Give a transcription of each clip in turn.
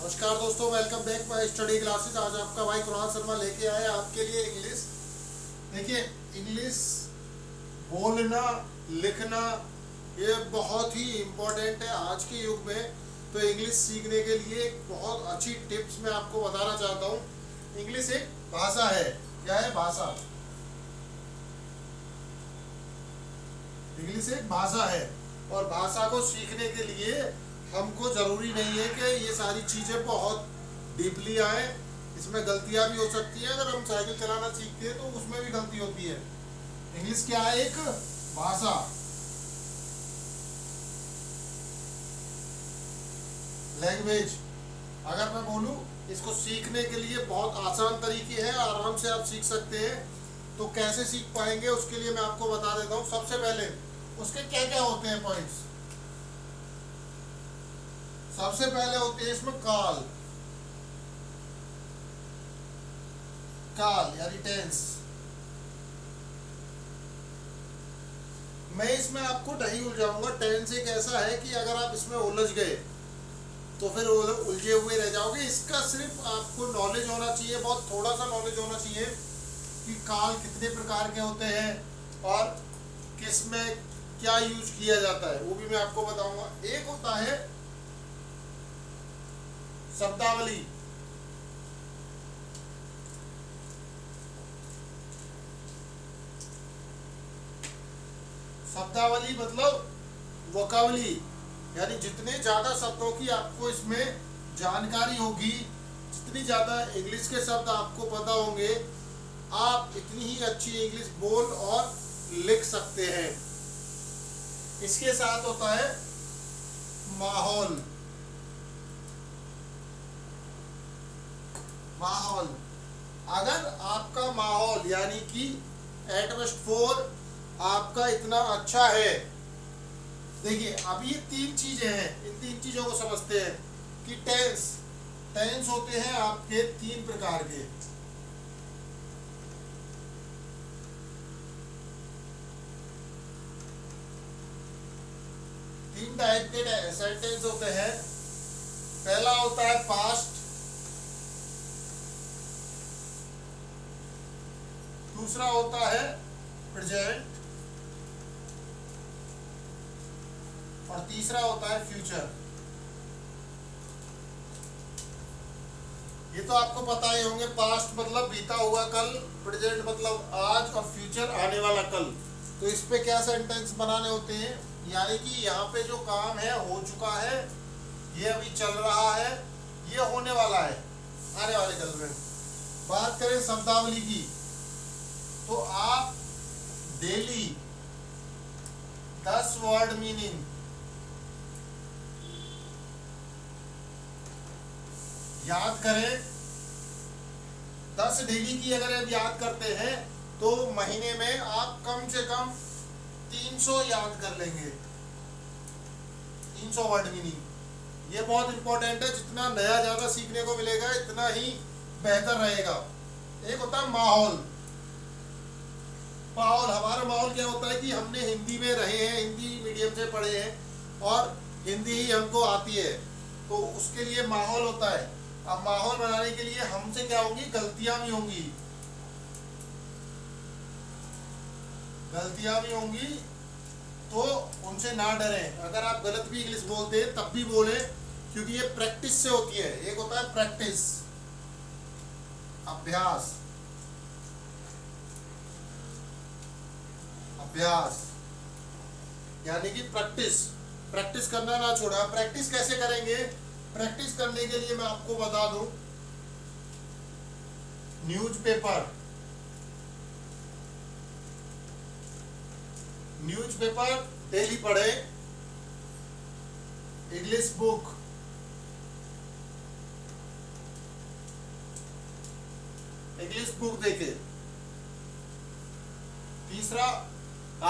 नमस्कार दोस्तों, welcome back my study classes. आज आपका भाई कुणाल शर्मा लेके आया आपके लिए इंग्लिश। देखिए, इंग्लिश बोलना लिखना ये बहुत ही इम्पोर्टेंट है आज के युग में। तो इंग्लिश सीखने के लिए एक बहुत अच्छी टिप्स मैं आपको बताना चाहता हूँ। इंग्लिश एक भाषा है। क्या है? भाषा। इंग्लिश एक भाषा है और भाषा को सीखने के लिए हमको ज़रूरी नहीं है कि ये सारी चीज़ें बहुत डीपली आए। इसमें गलतियां भी हो सकती हैं। अगर हम साइकिल चलाना सीखते हैं तो उसमें भी गलती होती है। इंग्लिश क्या है? एक भाषा। लैंग्वेज। अगर मैं बोलूँ, इसको सीखने के लिए बहुत आसान तरीके हैं, आराम से आप सीख सकते हैं। तो कैसे सीख पाएंगे उसके लिए मैं आपको बता देता हूँ। सबसे पहले उसके क्या क्या होते हैं पॉइंट्स। सबसे पहले होते हैं इसमें काल। काल यानी टेंस। मैं इसमें आपको नहीं उलझाऊंगा। टेंस एक ऐसा है कि अगर आप इसमें उलझ गए तो फिर उलझे हुए रह जाओगे। इसका सिर्फ आपको नॉलेज होना चाहिए, बहुत थोड़ा सा नॉलेज होना चाहिए कि काल कितने प्रकार के होते हैं और किस में क्या यूज किया जाता है, वो भी मैं आपको बताऊंगा। एक होता है शब्दावली। शब्दावली मतलब वोकाबली, यानी जितने ज्यादा शब्दों की आपको इसमें जानकारी होगी, जितनी ज्यादा इंग्लिश के शब्द आपको पता होंगे, आप इतनी ही अच्छी इंग्लिश बोल और लिख सकते हैं। इसके साथ होता है माहौल। माहौल। अगर आपका माहौल यानी कि एटमॉस्फेयर आपका इतना अच्छा है। देखिए, अब ये तीन चीजें हैं, इन तीन चीजों को समझते हैं कि टेंस। टेंस होते हैं आपके तीन प्रकार के। तीन टाइप के सेंटेंस होते हैं। पहला होता है पास्ट, दूसरा होता है प्रेजेंट और तीसरा होता है फ्यूचर। ये तो आपको पता ही होंगे। पास्ट मतलब बीता हुआ कल, प्रेजेंट मतलब आज और फ्यूचर आने वाला कल। तो इस पे क्या सेंटेंस बनाने होते हैं, यानी कि यहाँ पे जो काम है हो चुका है, ये अभी चल रहा है, ये होने वाला है आने वाले कल में। बात करें शब्दावली की, तो आप डेली 10 वर्ड मीनिंग याद करें। 10 डेली की अगर आप याद करते हैं तो महीने में आप कम से कम 300 याद कर लेंगे। 300 वर्ड मीनिंग, ये बहुत इंपॉर्टेंट है। जितना नया ज्यादा सीखने को मिलेगा इतना ही बेहतर रहेगा। एक होता है माहौल। माहौल, हमारा माहौल क्या होता है कि हमने हिंदी में रहे हैं, हिंदी मीडियम से पढ़े हैं और हिंदी ही हमको आती है, तो उसके लिए माहौल होता है। अब माहौल बनाने के लिए हमसे क्या होंगी, गलतियां भी होंगी। गलतियां भी होंगी तो उनसे ना डरें। अगर आप गलत भी इंग्लिश बोलते हैं तब भी बोले, क्योंकि ये प्रैक्टिस से होती है। एक होता है प्रैक्टिस, अभ्यास। अभ्यास यानी कि प्रैक्टिस। प्रैक्टिस करना ना छोड़ा। प्रैक्टिस कैसे करेंगे? प्रैक्टिस करने के लिए मैं आपको बता दूं, न्यूज़पेपर। न्यूज़पेपर डेली पढ़े। English book. इंग्लिश बुक देखे। तीसरा,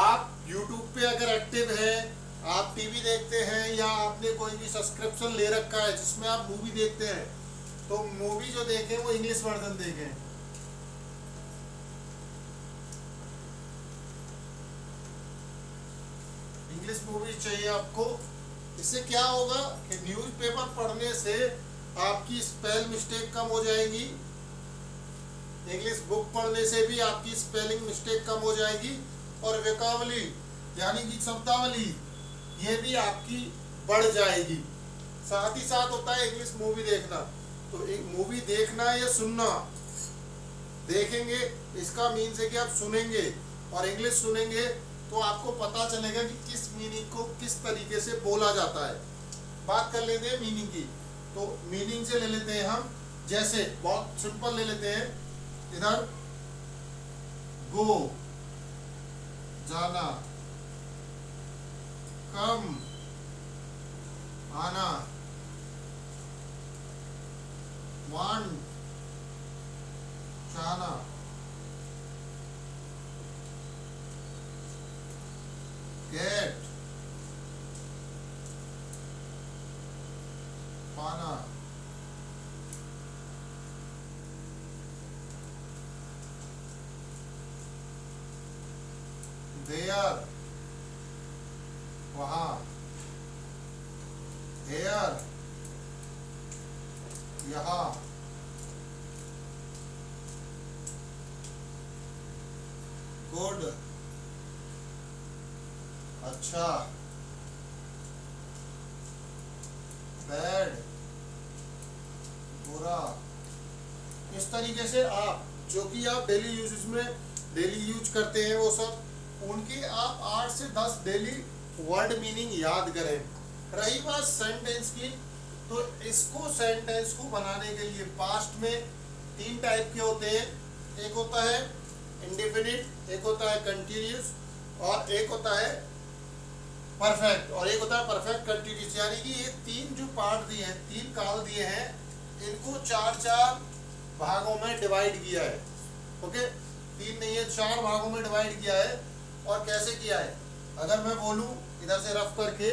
आप YouTube पे अगर एक्टिव हैं, आप टीवी देखते हैं या आपने कोई भी सब्सक्रिप्शन ले रखा है जिसमें आप मूवी देखते हैं, तो मूवी जो देखें वो इंग्लिश वर्जन देखें। इंग्लिश मूवी चाहिए आपको। इससे क्या होगा कि न्यूज़पेपर पढ़ने से आपकी स्पेल मिस्टेक कम हो जाएगी, इंग्लिश बुक पढ़ने से भी आपकी स्पेलिंग मिस्टेक कम हो जाएगी, और वोकैबुलरी यानी कि शब्दावली ये भी आपकी बढ़ जाएगी। साथ ही साथ होता है इंग्लिश मूवी देखना, तो एक मूवी देखना या सुनना, देखेंगे इसका मीन्स है कि आप सुनेंगे, और इंग्लिश सुनेंगे तो आपको पता चलेगा कि किस मीनिंग को किस तरीके से बोला जाता है। बात कर लेते हैं मीनिंग की, तो मीनिंग से ले लेते हैं हम, जैसे बहुत सिंपल ले लेते हैं, इधर गो जाना, कम आना, वांट चाहना, गेट पाना, देयर वहां, हेयर यहाँ, गुड अच्छा, बैड बुरा। इस तरीके से आप जो कि आप डेली यूज में डेली यूज करते हैं वो सब उनकी आप 8 से 10 डेली वर्ड मीनिंग याद करें। रही बात सेंटेंस की, तो इसको सेंटेंस को बनाने के लिए पास्ट में 3 टाइप के होते हैं, एक होता है इंडेफिनिट, एक होता है कंटिन्यूस, और एक होता है परफेक्ट, और एक होता है परफेक्ट कंटिन्यूस। यानी कि ये 3 जो पार्ट दिए हैं, 3 काल दिए हैं, इनको 4-4 भागों में डिवाइड किया है। ओके, 3 नहीं है, 4 भागों में डिवाइड किया है। और कैसे किया है, अगर मैं बोलूं इधर से रफ करके,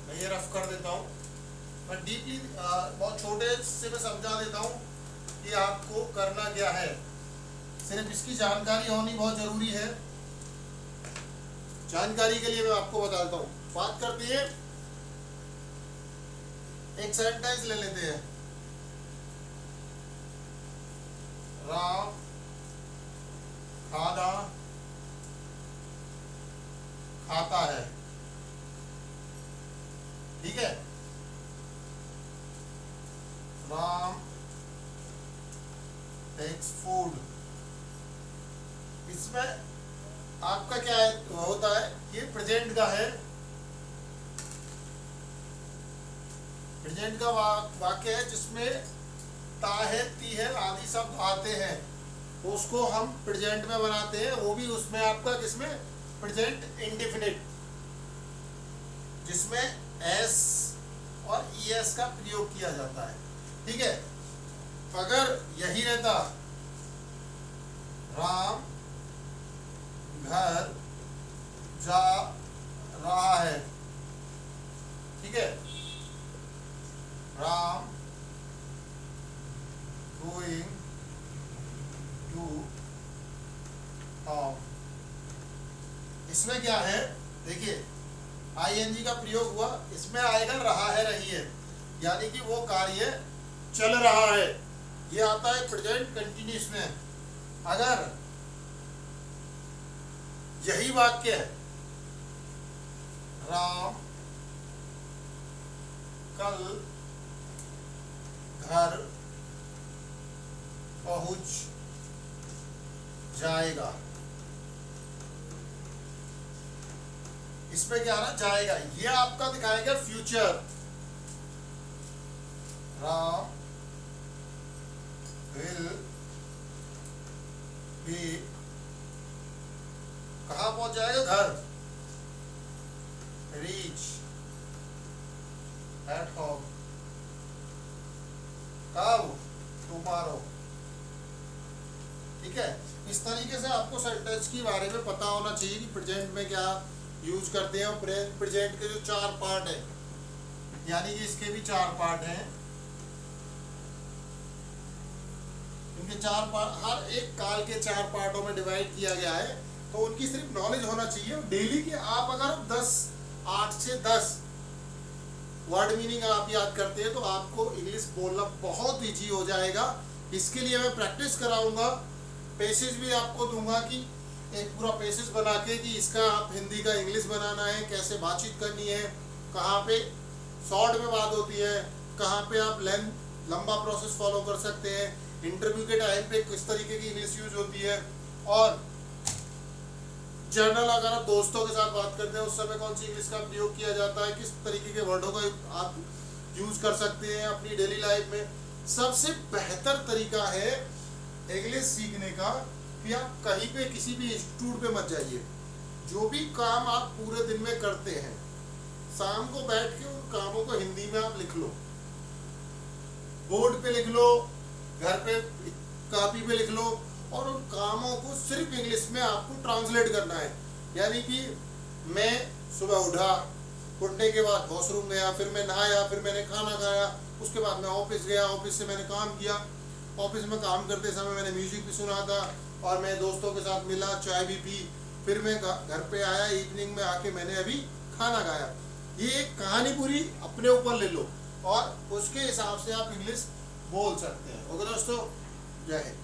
मैं ये रफ कर देता हूं, मैं डीपली बहुत छोटे से मैं समझा देता हूं कि आपको करना क्या है। सिर्फ इसकी जानकारी होनी बहुत जरूरी है। जानकारी के लिए मैं आपको बताता हूं। बात करते हैं, एक सेंटेंस ले लेते हैं, राम खाना खाता है, ठीक है। Ram takes food. इसमें आपका क्या है, होता है, ये प्रेजेंट का है, प्रेजेंट का वाक्य है जिसमें ता है, ती है आदि शब्द आते हैं, उसको हम प्रेजेंट में बनाते हैं। वो भी उसमें आपका किसमें, प्रेजेंट इंडेफिनिट, जिसमें एस और ईएस का प्रयोग किया जाता है, ठीक है। अगर यही रहता, राम घर जा रहा है, ठीक है, राम गोइंग टू होम। इसमें क्या है, देखिए आईएनजी का प्रयोग हुआ, इसमें आएगा रहा है, रही है, यानी कि वो कार्य चल रहा है। ये आता है प्रेजेंट कंटिन्यूस में। अगर यही वाक्य है, राम कल घर पहुंच जाएगा, इसमें क्या ना जाएगा, ये आपका दिखाएगा फ्यूचर। राम विल बी, कहाँ पहुंच जाएगा, घर, रीच एट होम, कब, टुमारो, ठीक है। इस तरीके से आपको सेंटेंस के बारे में पता होना चाहिए कि प्रेजेंट में क्या यूज करते हैं। और प्रेजेंट के जो 4 पार्ट है, यानी कि इसके भी 4 पार्ट हैं, इनके 4 पार्ट, हर एक काल के 4 पार्टों में डिवाइड किया गया है। तो उनकी सिर्फ नॉलेज होना चाहिए। डेली के आप अगर 8 से 10 वर्ड मीनिंग आप याद करते हैं तो आपको इंग्लिश बोलना बहुत ईजी हो जाएगा। इसके लिए मैं प्रैक्टिस कराऊंगा, पैसेज भी आपको दूंगा कि एक पूरा पैसेज बना के कि इसका आप हिंदी का इंग्लिश बनाना है, कैसे बातचीत करनी है, कहाँ पे शॉर्ट में बात होती है, कहाँ पे आप लंबा प्रोसेस फॉलो कर सकते हैं, इंटरव्यू के टाइम पे किस तरीके की इंग्लिश यूज होती है, और जर्नल अगर आप दोस्तों के साथ बात करते हैं उस समय कौन सी इंग्लिश का प्रयोग किया जाता है, किस तरीके के वर्डों का आप यूज कर सकते हैं अपनी डेली लाइफ में। सबसे बेहतर तरीका है इंग्लिश सीखने का कि आप कहीं पे किसी भी इंस्टीट्यूट पे मत जाइए। जो भी काम आप पूरे दिन में करते हैं, शाम को बैठ के उन कामों को हिंदी में आप लिख लो, बोर्ड पे लिख लो, घर पे कॉपी पे लिख लो, और उन कामों को सिर्फ इंग्लिश में आपको ट्रांसलेट करना है। यानी कि मैं सुबह उठा, उठने के बाद वॉशरूम गया, फिर मैं नहाया, फिर मैंने खाना खाया, उसके बाद मैं ऑफिस गया, ऑफिस से मैंने काम किया, ऑफिस में काम करते समय मैंने म्यूजिक भी सुना था, और मैं दोस्तों के साथ मिला, चाय भी पी, फिर मैं घर पे आया, इवनिंग में आके मैंने अभी खाना खाया। ये एक कहानी पूरी अपने ऊपर ले लो और उसके हिसाब से आप इंग्लिश बोल सकते हैं। ओके दोस्तों, जय हिंद।